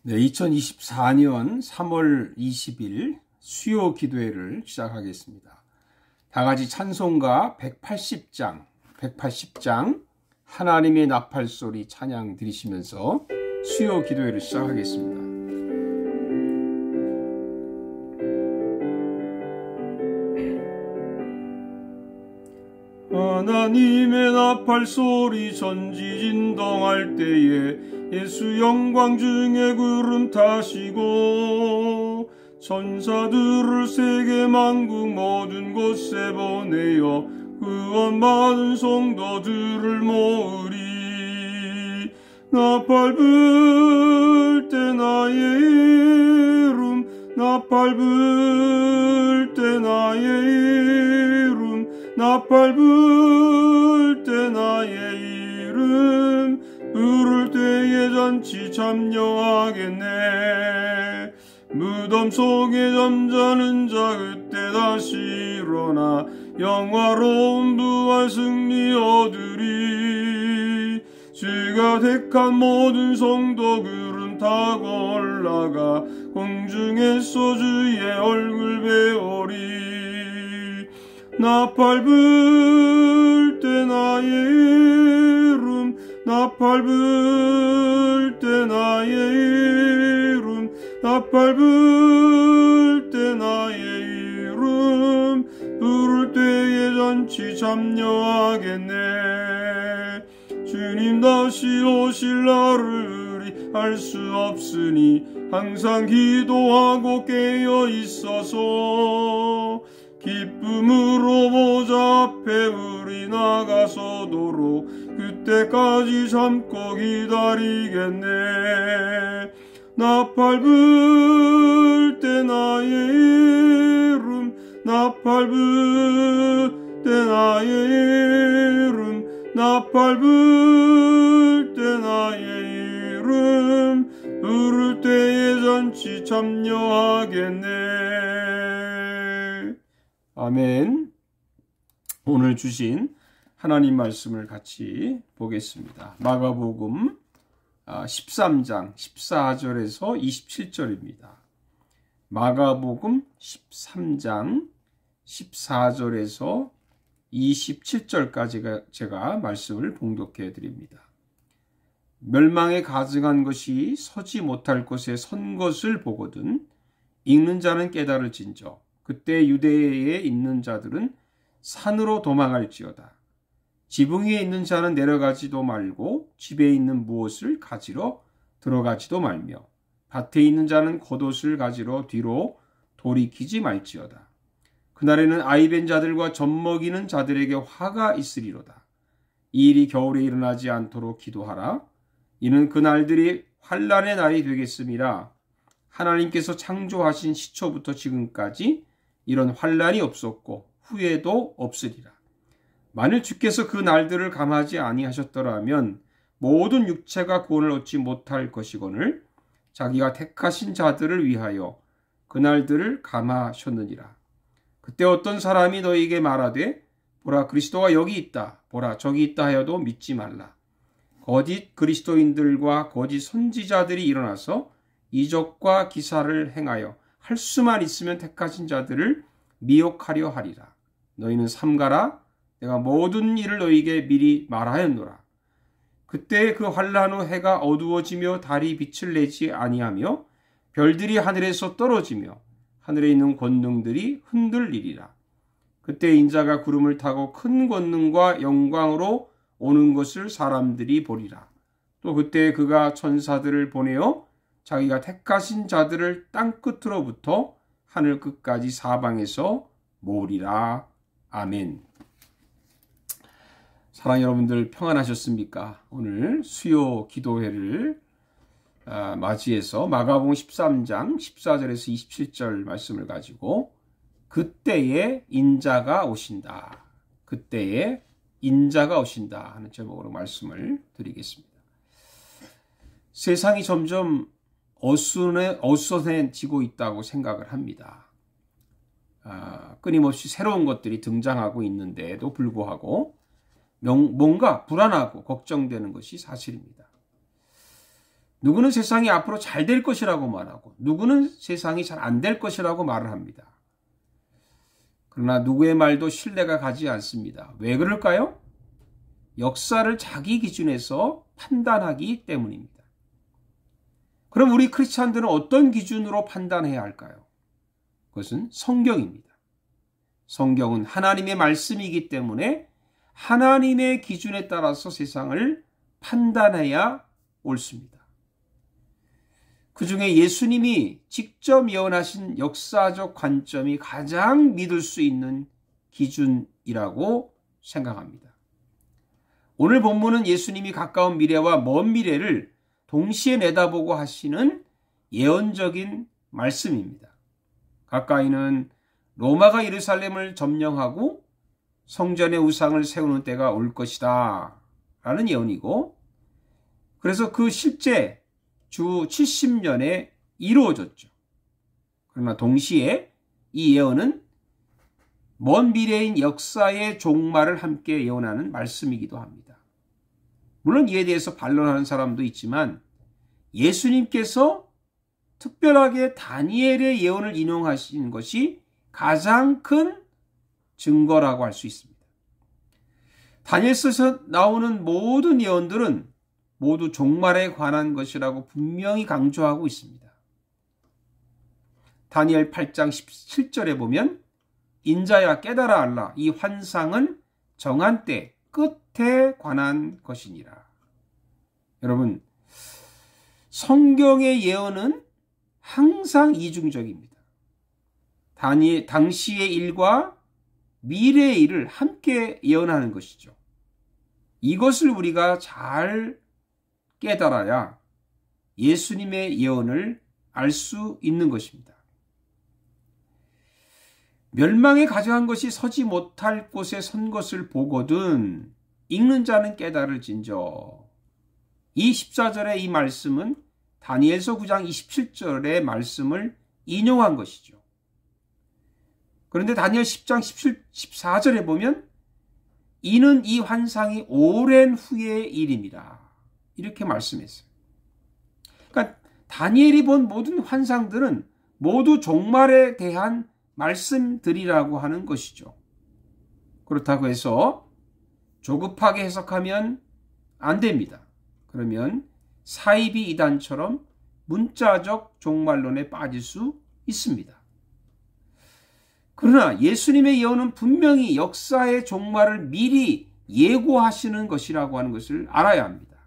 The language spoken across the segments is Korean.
네, 2024년 3월 20일 수요 기도회를 시작하겠습니다. 다 같이 찬송가 180장 하나님의 나팔소리 찬양 드리시면서 수요 기도회를 시작하겠습니다. 하나님의 나팔소리 전지진동할 때에 예수 영광 중에 구름 타시고 천사들을 세계 만국 모든 곳에 보내어 구원받은 성도들을 모으리. 나팔 불 때 나의 이름, 나팔 불 때 나의 이름, 나팔 불 때 나의 이름, 부를 때에 잔치 참여하겠네. 무덤 속에 잠자는 자 그때 다시 일어나 영화로운 부활 승리 얻으리. 주가 택한 모든 성도 구름 타고 올라가 공중에서 주의 얼굴 배우리. 나팔 불 때 나의 이름, 나팔 불 때 나의 이름, 나팔 불 때 나의 이름, 부를 때에 잔치 참여하겠네. 주님 다시 오실 날을 알 수 없으니 항상 기도하고 깨어 있어서 기쁨으로 보좌 앞에 우리 나가서도록 그때까지 참고 기다리겠네. 나팔 불 때 나의 이름, 나팔 불 때 나의 이름, 나팔 불 때 나의 이름, 부를 때에 잔치 참여하겠네. 아멘. 오늘 주신 하나님 말씀을 같이 보겠습니다. 마가복음 13장 14절에서 27절입니다. 마가복음 13장 14절에서 27절까지 제가 말씀을 봉독해 드립니다. 멸망에 가증한 것이 서지 못할 곳에 선 것을 보거든 읽는 자는 깨달을진저 그때 유대에 있는 자들은 산으로 도망할지어다. 지붕 위에 있는 자는 내려가지도 말고 집에 있는 무엇을 가지러 들어가지도 말며 밭에 있는 자는 겉옷을 가지러 뒤로 돌이키지 말지어다. 그날에는 아이벤 자들과 젖먹이는 자들에게 화가 있으리로다. 이 일이 겨울에 일어나지 않도록 기도하라. 이는 그날들이 환난의 날이 되겠음이라. 하나님께서 창조하신 시초부터 지금까지 이런 환난이 없었고 후에도 없으리라. 만일 주께서 그 날들을 감하지 아니하셨더라면 모든 육체가 구원을 얻지 못할 것이거늘 자기가 택하신 자들을 위하여 그 날들을 감하셨느니라. 그때 어떤 사람이 너희에게 말하되 보라 그리스도가 여기 있다, 보라 저기 있다 하여도 믿지 말라. 거짓 그리스도인들과 거짓 선지자들이 일어나서 이적과 기사를 행하여 할 수만 있으면 택하신 자들을 미혹하려 하리라. 너희는 삼가라. 내가 모든 일을 너희에게 미리 말하였노라. 그때 그 환난 후 해가 어두워지며 달이 빛을 내지 아니하며 별들이 하늘에서 떨어지며 하늘에 있는 권능들이 흔들리리라. 그때 인자가 구름을 타고 큰 권능과 영광으로 오는 것을 사람들이 보리라. 또 그때 그가 천사들을 보내어 자기가 택하신 자들을 땅 끝으로부터 하늘 끝까지 사방에서 모으리라. 아멘. 사랑하는 여러분들 평안하셨습니까? 오늘 수요 기도회를 맞이해서 마가복음 13장 14절에서 27절 말씀을 가지고 그때에 인자가 오신다. 그때에 인자가 오신다 하는 제목으로 말씀을 드리겠습니다. 세상이 점점 어수선해지고 있다고 생각을 합니다. 끊임없이 새로운 것들이 등장하고 있는데도 불구하고 뭔가 불안하고 걱정되는 것이 사실입니다. 누구는 세상이 앞으로 잘 될 것이라고 말하고 누구는 세상이 잘 안 될 것이라고 말을 합니다. 그러나 누구의 말도 신뢰가 가지 않습니다. 왜 그럴까요? 역사를 자기 기준에서 판단하기 때문입니다. 그럼 우리 크리스찬들은 어떤 기준으로 판단해야 할까요? 그것은 성경입니다. 성경은 하나님의 말씀이기 때문에 하나님의 기준에 따라서 세상을 판단해야 옳습니다. 그 중에 예수님이 직접 예언하신 역사적 관점이 가장 믿을 수 있는 기준이라고 생각합니다. 오늘 본문은 예수님이 가까운 미래와 먼 미래를 동시에 내다보고 하시는 예언적인 말씀입니다. 가까이는 로마가 예루살렘을 점령하고 성전의 우상을 세우는 때가 올 것이다 라는 예언이고, 그래서 그 실제 주 70년에 이루어졌죠. 그러나 동시에 이 예언은 먼 미래인 역사의 종말을 함께 예언하는 말씀이기도 합니다. 물론 이에 대해서 반론하는 사람도 있지만 예수님께서 특별하게 다니엘의 예언을 인용하신 것이 가장 큰 증거라고 할 수 있습니다. 다니엘서에서 나오는 모든 예언들은 모두 종말에 관한 것이라고 분명히 강조하고 있습니다. 다니엘 8장 17절에 보면 인자야 깨달아 알라, 이 환상은 정한 때 끝에 관한 것이니라. 여러분, 성경의 예언은 항상 이중적입니다. 당시의 일과 미래의 일을 함께 예언하는 것이죠. 이것을 우리가 잘 깨달아야 예수님의 예언을 알 수 있는 것입니다. 멸망에 가져간 것이 서지 못할 곳에 선 것을 보거든 읽는 자는 깨달을진저. 이 14절의 이 말씀은 다니엘서 9장 27절의 말씀을 인용한 것이죠. 그런데 다니엘 10장 14절에 보면 이는 이 환상이 오랜 후의 일입니다. 이렇게 말씀했어요. 그러니까 다니엘이 본 모든 환상들은 모두 종말에 대한 말씀들이라고 하는 것이죠. 그렇다고 해서 조급하게 해석하면 안 됩니다. 그러면 사이비 이단처럼 문자적 종말론에 빠질 수 있습니다. 그러나 예수님의 예언은 분명히 역사의 종말을 미리 예고하시는 것이라고 하는 것을 알아야 합니다.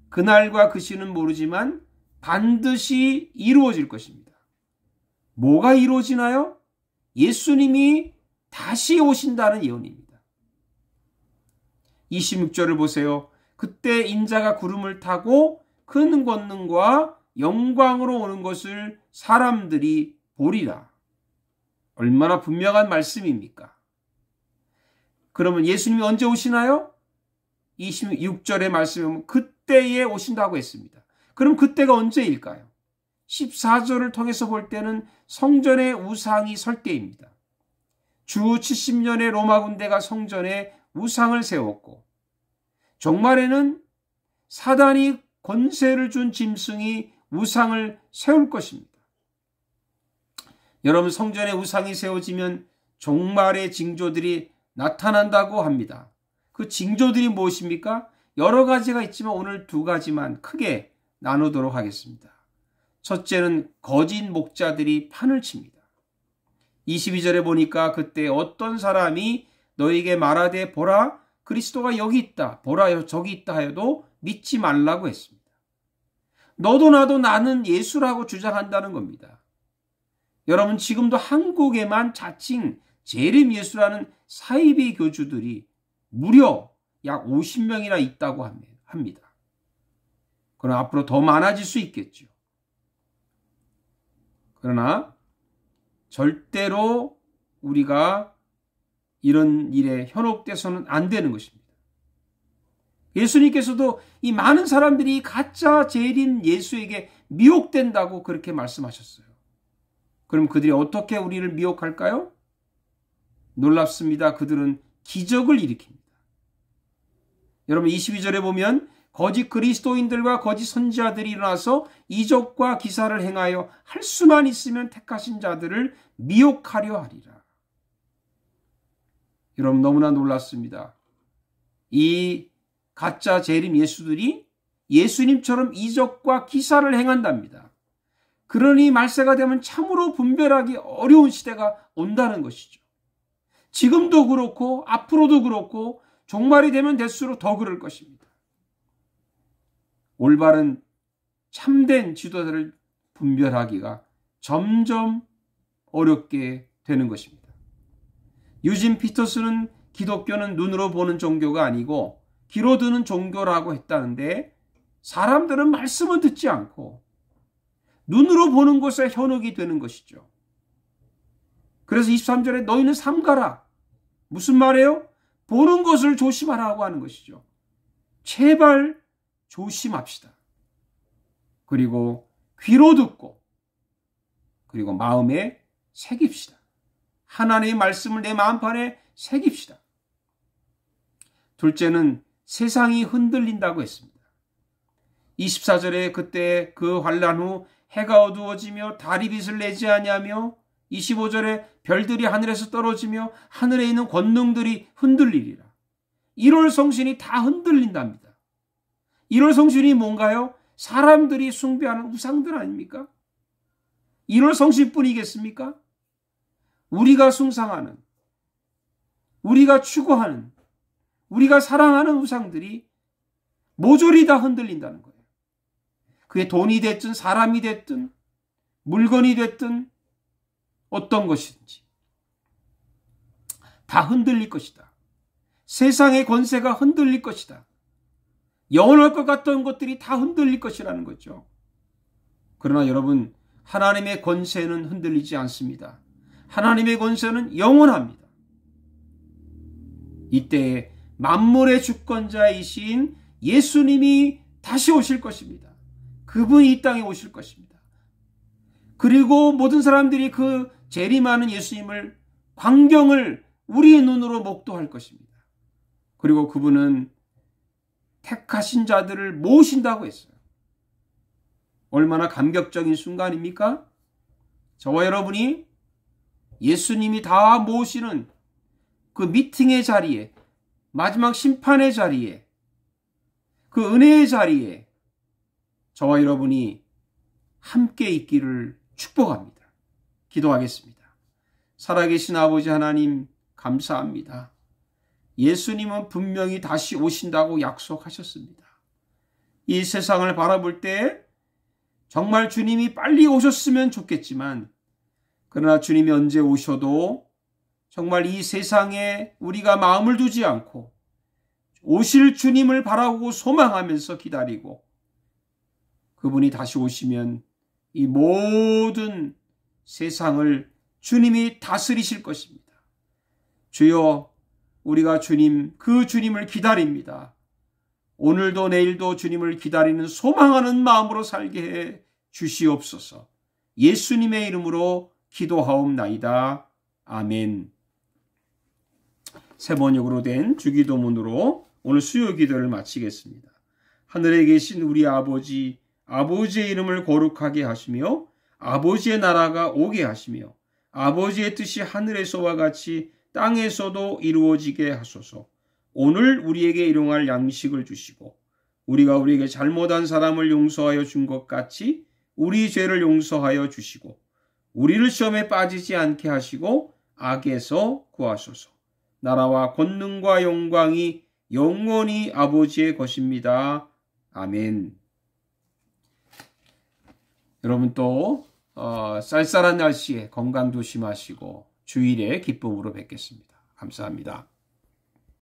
그날과 그 시는 모르지만 반드시 이루어질 것입니다. 뭐가 이루어지나요? 예수님이 다시 오신다는 예언입니다. 26절을 보세요. 그때 인자가 구름을 타고 큰 권능과 영광으로 오는 것을 사람들이 보리라. 얼마나 분명한 말씀입니까? 그러면 예수님이 언제 오시나요? 26절의 말씀에 보면 그때에 오신다고 했습니다. 그럼 그때가 언제일까요? 14절을 통해서 볼 때는 성전의 우상이 설 때입니다. 주 70년의 로마 군대가 성전에 우상을 세웠고, 종말에는 사단이 권세를 준 짐승이 우상을 세울 것입니다. 여러분, 성전에 우상이 세워지면 종말의 징조들이 나타난다고 합니다. 그 징조들이 무엇입니까? 여러 가지가 있지만 오늘 두 가지만 크게 나누도록 하겠습니다. 첫째는 거짓 목자들이 판을 칩니다. 22절에 보니까 그때 어떤 사람이 너에게 말하되 보라 그리스도가 여기 있다, 보라 저기 있다 하여도 믿지 말라고 했습니다. 너도 나도 나는 예수라고 주장한다는 겁니다. 여러분, 지금도 한국에만 자칭 재림 예수라는 사이비 교주들이 무려 약 50명이나 있다고 합니다. 그럼 앞으로 더 많아질 수 있겠죠. 그러나 절대로 우리가 이런 일에 현혹돼서는 안 되는 것입니다. 예수님께서도 이 많은 사람들이 가짜 재림 예수에게 미혹된다고 그렇게 말씀하셨어요. 그럼 그들이 어떻게 우리를 미혹할까요? 놀랍습니다. 그들은 기적을 일으킵니다. 여러분, 22절에 보면 거짓 그리스도인들과 거짓 선지자들이 일어나서 이적과 기사를 행하여 할 수만 있으면 택하신 자들을 미혹하려 하리라. 여러분, 너무나 놀랐습니다. 이 가짜 재림 예수들이 예수님처럼 이적과 기사를 행한답니다. 그러니 말세가 되면 참으로 분별하기 어려운 시대가 온다는 것이죠. 지금도 그렇고 앞으로도 그렇고 종말이 되면 될수록 더 그럴 것입니다. 올바른 참된 지도자를 분별하기가 점점 어렵게 되는 것입니다. 유진 피터스는 기독교는 눈으로 보는 종교가 아니고 귀로 듣는 종교라고 했다는데, 사람들은 말씀을 듣지 않고 눈으로 보는 것에 현혹이 되는 것이죠. 그래서 23절에 너희는 삼가라. 무슨 말이에요? 보는 것을 조심하라고 하는 것이죠. 제발 조심합시다. 그리고 귀로 듣고, 그리고 마음에 새깁시다. 하나님의 말씀을 내 마음판에 새깁시다. 둘째는 세상이 흔들린다고 했습니다. 24절에 그때 그 환난 후 해가 어두워지며 달이 빛을 내지 아니하며, 25절에 별들이 하늘에서 떨어지며 하늘에 있는 권능들이 흔들리리라. 1월 성신이 다 흔들린답니다. 1월 성신이 뭔가요? 사람들이 숭배하는 우상들 아닙니까? 1월 성신뿐이겠습니까? 우리가 숭상하는, 우리가 추구하는, 우리가 사랑하는 우상들이 모조리 다 흔들린다는 거예요. 그게 돈이 됐든 사람이 됐든 물건이 됐든 어떤 것이든지 다 흔들릴 것이다. 세상의 권세가 흔들릴 것이다. 영원할 것 같던 것들이 다 흔들릴 것이라는 거죠. 그러나 여러분, 하나님의 권세는 흔들리지 않습니다. 하나님의 권세는 영원합니다. 이때에 만물의 주권자이신 예수님이 다시 오실 것입니다. 그분이 이 땅에 오실 것입니다. 그리고 모든 사람들이 그 재림하는 예수님을, 광경을 우리의 눈으로 목도할 것입니다. 그리고 그분은 택하신 자들을 모으신다고 했어요. 얼마나 감격적인 순간입니까? 저와 여러분이 예수님이 다 모으시는 그 미팅의 자리에, 마지막 심판의 자리에, 그 은혜의 자리에 저와 여러분이 함께 있기를 축복합니다. 기도하겠습니다. 살아계신 아버지 하나님, 감사합니다. 예수님은 분명히 다시 오신다고 약속하셨습니다. 이 세상을 바라볼 때 정말 주님이 빨리 오셨으면 좋겠지만, 그러나 주님이 언제 오셔도 정말 이 세상에 우리가 마음을 두지 않고 오실 주님을 바라보고 소망하면서 기다리고, 그분이 다시 오시면 이 모든 세상을 주님이 다스리실 것입니다. 주여, 우리가 그 주님을 기다립니다. 오늘도 내일도 주님을 기다리는 소망하는 마음으로 살게 해 주시옵소서. 예수님의 이름으로 기도하옵나이다. 아멘. 세 번역으로 된 주기도문으로 오늘 수요 기도를 마치겠습니다. 하늘에 계신 우리 아버지, 아버지의 이름을 거룩하게 하시며 아버지의 나라가 오게 하시며 아버지의 뜻이 하늘에서와 같이 땅에서도 이루어지게 하소서. 오늘 우리에게 일용할 양식을 주시고 우리가 우리에게 잘못한 사람을 용서하여 준 것 같이 우리 죄를 용서하여 주시고 우리를 시험에 빠지지 않게 하시고 악에서 구하소서. 나라와 권능과 영광이 영원히 아버지의 것입니다. 아멘. 여러분 또 쌀쌀한 날씨에 건강 조심하시고 주일에 기쁨으로 뵙겠습니다. 감사합니다.